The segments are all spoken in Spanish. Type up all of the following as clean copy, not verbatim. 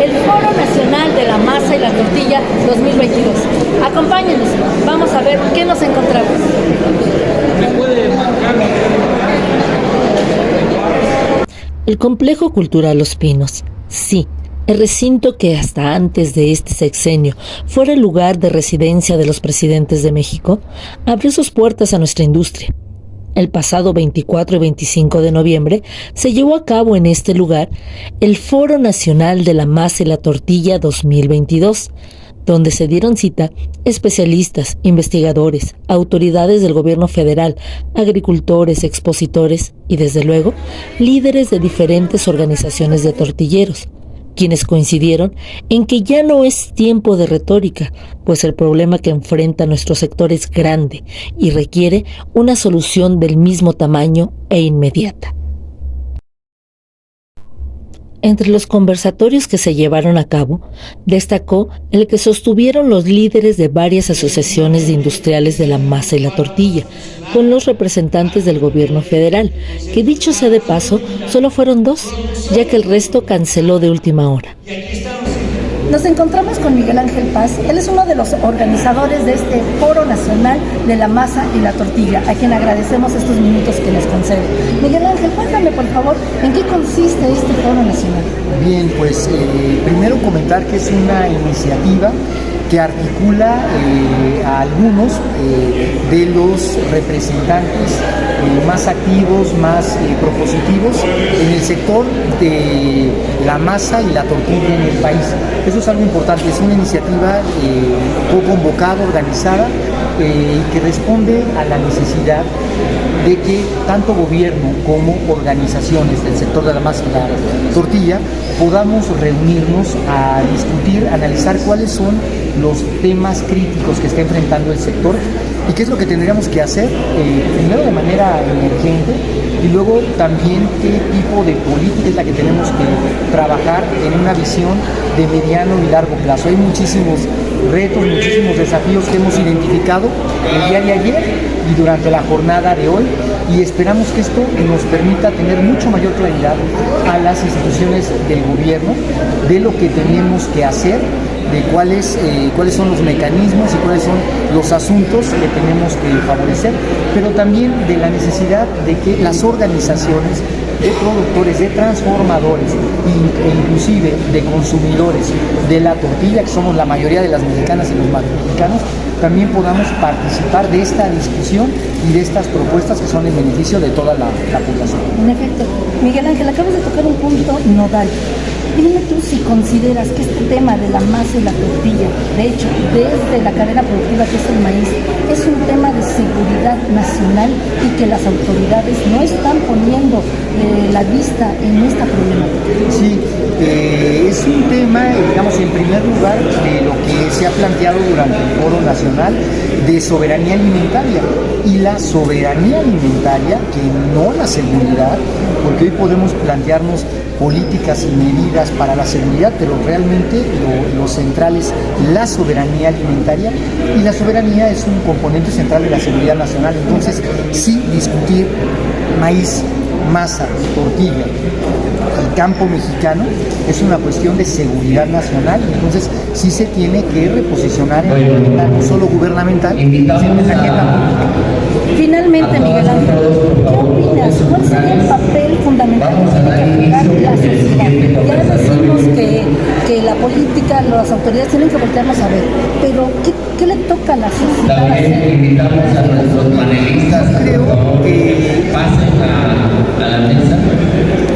el Foro Nacional de la Masa y la Tortilla 2022. Acompáñenos, vamos a ver qué nos encontramos. El Complejo Cultural Los Pinos, sí, el recinto que hasta antes de este sexenio fuera el lugar de residencia de los presidentes de México, abrió sus puertas a nuestra industria. El pasado 24 y 25 de noviembre se llevó a cabo en este lugar el Foro Nacional de la Masa y la Tortilla 2022, donde se dieron cita especialistas, investigadores, autoridades del gobierno federal, agricultores, expositores y, desde luego, líderes de diferentes organizaciones de tortilleros, quienes coincidieron en que ya no es tiempo de retórica, pues el problema que enfrenta nuestro sector es grande y requiere una solución del mismo tamaño e inmediata. Entre los conversatorios que se llevaron a cabo, destacó el que sostuvieron los líderes de varias asociaciones de industriales de la masa y la tortilla, con los representantes del gobierno federal, que dicho sea de paso, solo fueron 2, ya que el resto canceló de última hora. Nos encontramos con Miguel Ángel Paz. Él es uno de los organizadores de este Foro Nacional de la Masa y la Tortilla, a quien agradecemos estos minutos que nos concede. Miguel Ángel, cuéntame por favor, ¿en qué consiste este Foro Nacional? Bien, pues primero comentar que es una iniciativa que articula a algunos de los representantes más activos, más propositivos en el sector de la masa y la tortilla en el país. Eso es algo importante, es una iniciativa co-convocada, organizada, que responde a la necesidad de que tanto gobierno como organizaciones del sector de la masa y la tortilla podamos reunirnos a discutir, analizar cuáles son los temas críticos que está enfrentando el sector y qué es lo que tendríamos que hacer, primero de manera emergente y luego también qué tipo de política es la que tenemos que trabajar en una visión de mediano y largo plazo. Hay muchísimos retos, muchísimos desafíos que hemos identificado el día de ayer y durante la jornada de hoy, y esperamos que esto nos permita tener mucho mayor claridad a las instituciones del gobierno de lo que tenemos que hacer, de cuáles son los mecanismos y cuáles son los asuntos que tenemos que favorecer, pero también de la necesidad de que las organizaciones de productores, de transformadores e inclusive de consumidores de la tortilla, que somos la mayoría de las mexicanas y los mexicanos, también podamos participar de esta discusión y de estas propuestas que son en beneficio de toda la población. En efecto, Miguel Ángel, acabas de tocar un punto nodal. Dime tú si consideras que este tema de la masa y la tortilla, de hecho, desde la cadena productiva que es el maíz, es un tema de seguridad nacional y que las autoridades no están poniendo la vista en esta problemática. Sí, es un tema, digamos, en primer lugar, de lo que se ha planteado durante el Foro Nacional de soberanía alimentaria. Y la soberanía alimentaria, que no la seguridad, porque hoy podemos plantearnos políticas y medidas para la seguridad, pero realmente lo central es la soberanía alimentaria, y la soberanía es un componente central de la seguridad nacional. Entonces, sí, discutir maíz, masa, tortilla, el campo mexicano es una cuestión de seguridad nacional, entonces sí se tiene que reposicionar en la agenda no solo gubernamental, sino en la agenda política. Finalmente, Miguel Ángel, ¿qué opinas? ¿Cuál sería el papel fundamental que tiene que jugar la sociedad? Ya decimos que la política, las autoridades tienen que voltearnos a ver, pero ¿qué le toca a la sociedad hacer? Yo creo que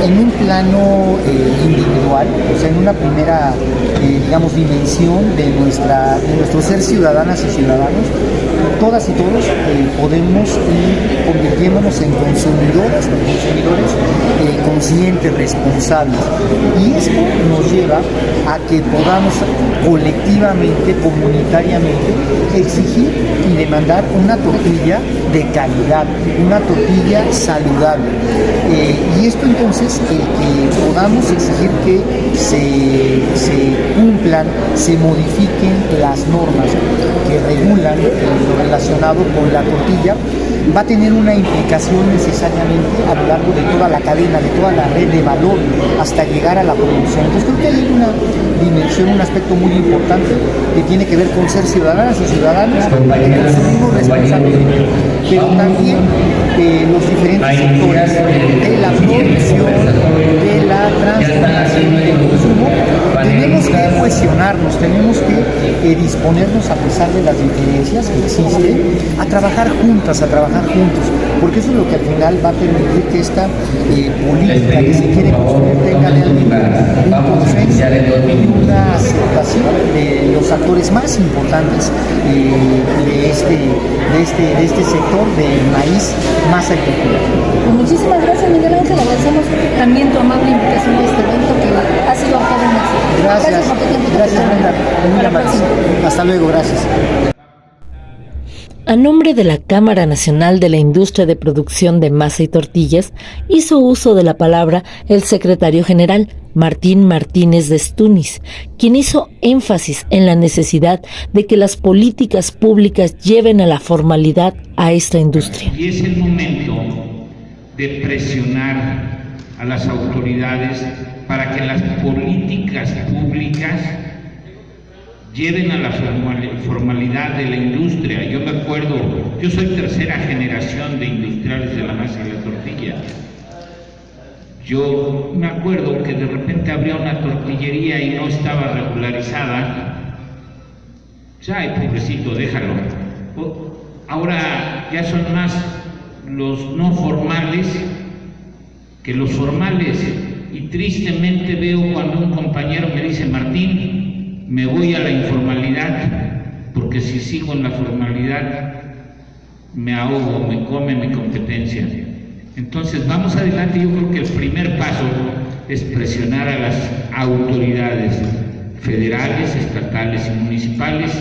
en un plano individual, o sea, en una primera, digamos, dimensión de nuestro ser ciudadanas y ciudadanos, todas y todos podemos ir convirtiéndonos en consumidoras o consumidores conscientes, responsables. Y esto nos lleva a que podamos colectivamente, comunitariamente, exigir y demandar una tortilla de calidad, una tortilla saludable. Y esto entonces, el que podamos exigir que se cumplan, se modifiquen las normas que regulan lo relacionado con la tortilla, va a tener una implicación necesariamente a lo largo de toda la cadena, de toda la red de valor, hasta llegar a la producción. Entonces creo que hay una dimensión, un aspecto muy importante que tiene que ver con ser ciudadanas y ciudadanos que consumimos responsablemente, pero también los diferentes sectores de la producción, de la transformación y del consumo. Tenemos que cohesionarnos, tenemos que disponernos, a pesar de las diferencias que existen, a trabajar juntas, a trabajar juntos, porque eso es lo que al final va a permitir que esta política que se quiere construir tenga realmente un consenso y una aceptación de los actores más importantes de este sector del maíz más agrícola. Muchísimas gracias, Miguel Ángel. Agradecemos también tu amable invitación a este evento que ha sido todo un éxito. Gracias, por tu tiempo. gracias, Brenda. Muy amable. Hasta luego, gracias. A nombre de la Cámara Nacional de la Industria de Producción de Masa y Tortillas, hizo uso de la palabra el secretario general, Martín Martínez de Estúniz, quien hizo énfasis en la necesidad de que las políticas públicas lleven a la formalidad a esta industria. Y es el momento de presionar a las autoridades para que las políticas públicas lleven a la formalidad de la industria. Yo me acuerdo, yo soy tercera generación de industriales de la masa y la tortilla. Yo me acuerdo que de repente abría una tortillería y no estaba regularizada. Ay, pobrecito, déjalo. Ahora ya son más los no formales que los formales. Y tristemente veo cuando un compañero me dice: Martín, me voy a la informalidad, porque si sigo en la formalidad me ahogo, me come mi competencia. Entonces vamos adelante. Yo creo que el primer paso es presionar a las autoridades federales, estatales y municipales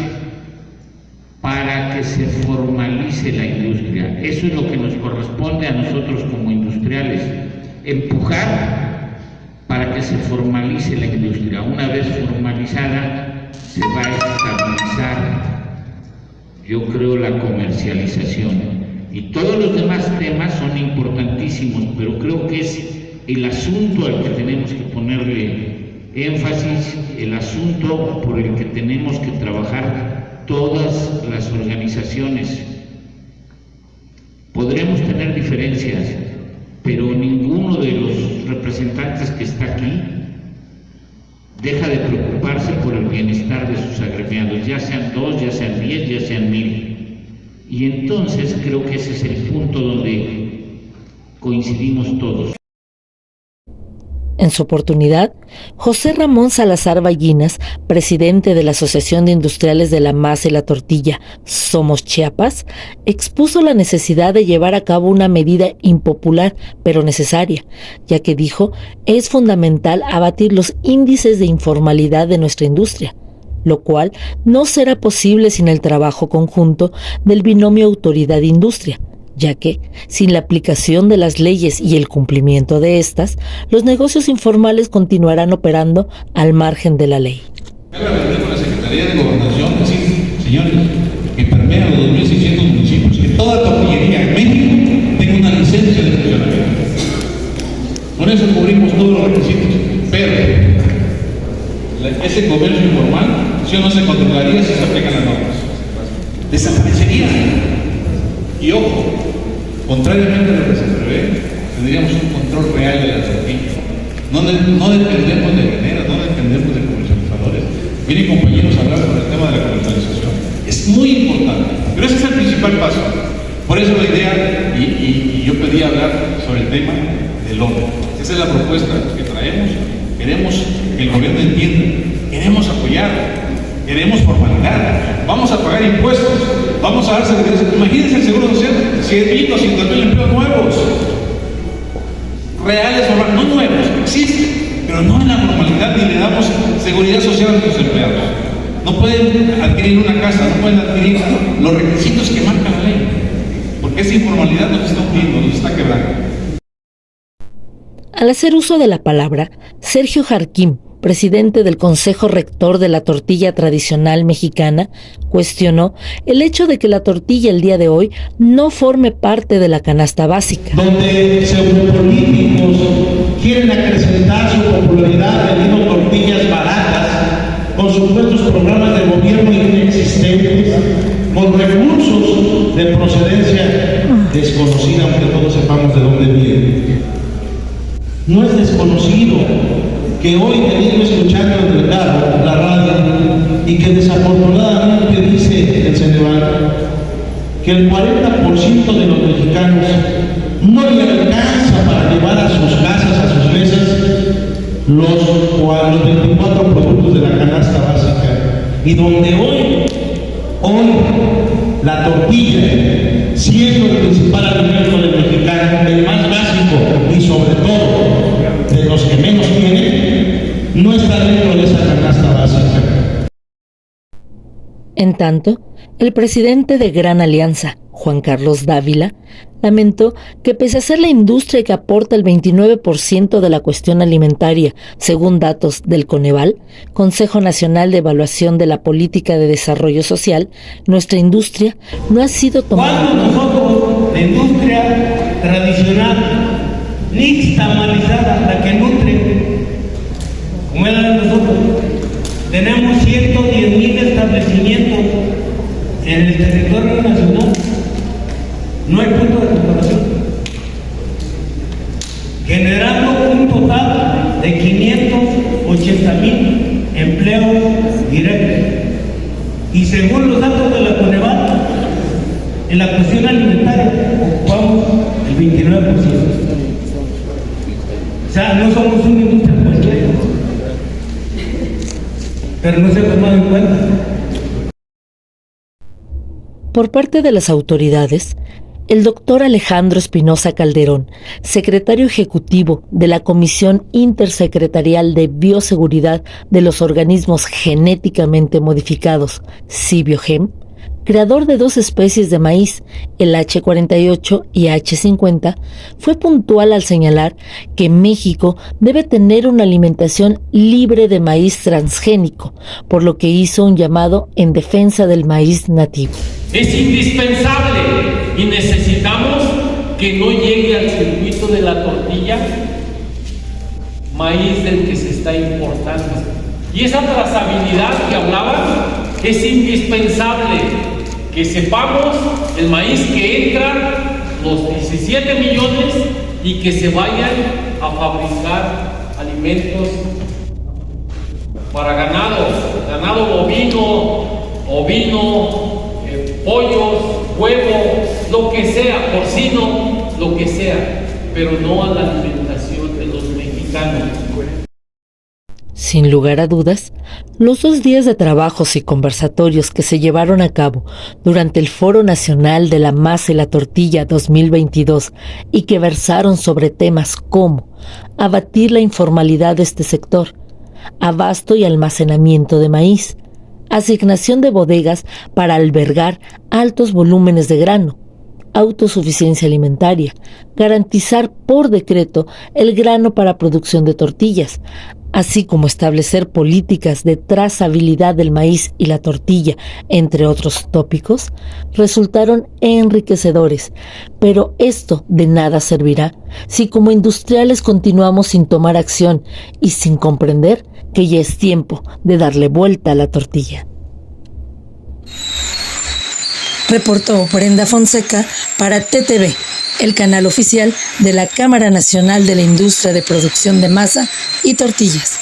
para que se formalice la industria. Eso es lo que nos corresponde a nosotros como industriales, empujar para que se formalice la industria. Una vez formalizada, se va a estabilizar, yo creo, la comercialización. Y todos los demás temas son importantísimos, pero creo que es el asunto al que tenemos que ponerle énfasis, el asunto por el que tenemos que trabajar todas las organizaciones. Podremos tener diferencias, pero ninguno de los representantes que está aquí deja de preocuparse por el bienestar de sus agremiados, ya sean 2, ya sean 10, ya sean 1000. Y entonces creo que ese es el punto donde coincidimos todos. En su oportunidad, José Ramón Salazar Ballinas, presidente de la Asociación de Industriales de la Masa y la Tortilla, Somos Chiapas, expuso la necesidad de llevar a cabo una medida impopular, pero necesaria, ya que dijo, es fundamental abatir los índices de informalidad de nuestra industria, lo cual no será posible sin el trabajo conjunto del binomio autoridad-industria, ya que, sin la aplicación de las leyes y el cumplimiento de estas, los negocios informales continuarán operando al margen de la ley. Cabe reunir con la Secretaría de Gobernación, decir, señores, que permea los 2.600 municipios, que toda tortillería en México tenga una licencia de funcionamiento. Con eso cubrimos todos los requisitos, pero ese comercio informal, si o no se controlaría si se aplican las normas. Desaparecería. Y ojo, contrariamente a lo que se prevé, tendríamos un control real de la tortilla. No dependemos de mineras, no dependemos de comercializadores. Vienen compañeros a hablar sobre el tema de la comercialización. Es muy importante, pero ese es el principal paso. Por eso la idea, y yo pedí hablar sobre el tema del orden. Esa es la propuesta que traemos. Queremos que el gobierno entienda, queremos apoyar, queremos formalidad, vamos a pagar impuestos, vamos a dar seguridad. Imagínense el Seguro Social, 100,000, 200,000 empleos nuevos, reales, formales, no nuevos, existen, pero no en la normalidad, ni le damos seguridad social a nuestros empleados. No pueden adquirir una casa, no pueden adquirir los requisitos que marca la ley, porque esa informalidad nos está hundiendo, nos está quebrando. Al hacer uso de la palabra, Sergio Jarquín, presidente del Consejo Rector de la Tortilla Tradicional Mexicana, cuestionó el hecho de que la tortilla el día de hoy no forme parte de la canasta básica. Donde pseudopolíticos quieren acrecentar su popularidad vendiendo tortillas baratas con supuestos programas de gobierno inexistentes, con recursos de procedencia desconocida, aunque todos sepamos de dónde viene. No es desconocido que hoy teniendo escuchando en el carro, la radio, y que desafortunadamente dice el Ceneval que el 40% de los mexicanos no le alcanza para llevar a sus casas, a sus mesas, los 24 productos de la canasta básica, y donde hoy la tortilla, siendo el principal alimento del mexicano, el más básico y sobre todo de los que menos tienen, no está dentro de esa canasta básica. En tanto, el presidente de Gran Alianza, Juan Carlos Dávila, lamentó que pese a ser la industria que aporta el 29% de la cuestión alimentaria, según datos del Coneval, Consejo Nacional de Evaluación de la Política de Desarrollo Social, nuestra industria no ha sido tomada. Cuando nosotros, la industria tradicional, nixtamalizada, la que nutre, como es la de nosotros, tenemos 110,000 establecimientos en el territorio nacional. No hay punto de comparación. Generando un total de 580,000 empleos directos. Y según los datos de la Coneval, en la cuestión alimentaria ocupamos el 29%. O sea, no somos una industria cualquiera, pero no se ha tomado en cuenta. Por parte de las autoridades, el doctor Alejandro Espinosa Calderón, secretario ejecutivo de la Comisión Intersecretarial de Bioseguridad de los Organismos Genéticamente Modificados, CIBIOGEM, creador de 2 especies de maíz, el H48 y H50, fue puntual al señalar que México debe tener una alimentación libre de maíz transgénico, por lo que hizo un llamado en defensa del maíz nativo. Es indispensable y necesitamos que no llegue al circuito de la tortilla maíz del que se está importando. Y esa trazabilidad que hablaban es indispensable, que sepamos el maíz que entra, los 17 millones, y que se vayan a fabricar alimentos para ganado bovino, pollos, huevos, lo que sea, porcino, lo que sea, pero no a la alimentación de los mexicanos. Sin lugar a dudas, los 2 días de trabajos y conversatorios que se llevaron a cabo durante el Foro Nacional de la Masa y la Tortilla 2022 y que versaron sobre temas como abatir la informalidad de este sector, abasto y almacenamiento de maíz, asignación de bodegas para albergar altos volúmenes de grano, autosuficiencia alimentaria, garantizar por decreto el grano para producción de tortillas, así como establecer políticas de trazabilidad del maíz y la tortilla, entre otros tópicos, resultaron enriquecedores. Pero esto de nada servirá si como industriales continuamos sin tomar acción y sin comprender que ya es tiempo de darle vuelta a la tortilla. Reportó Brenda Fonseca para TTV, el canal oficial de la Cámara Nacional de la Industria de Producción de Masa y Tortillas.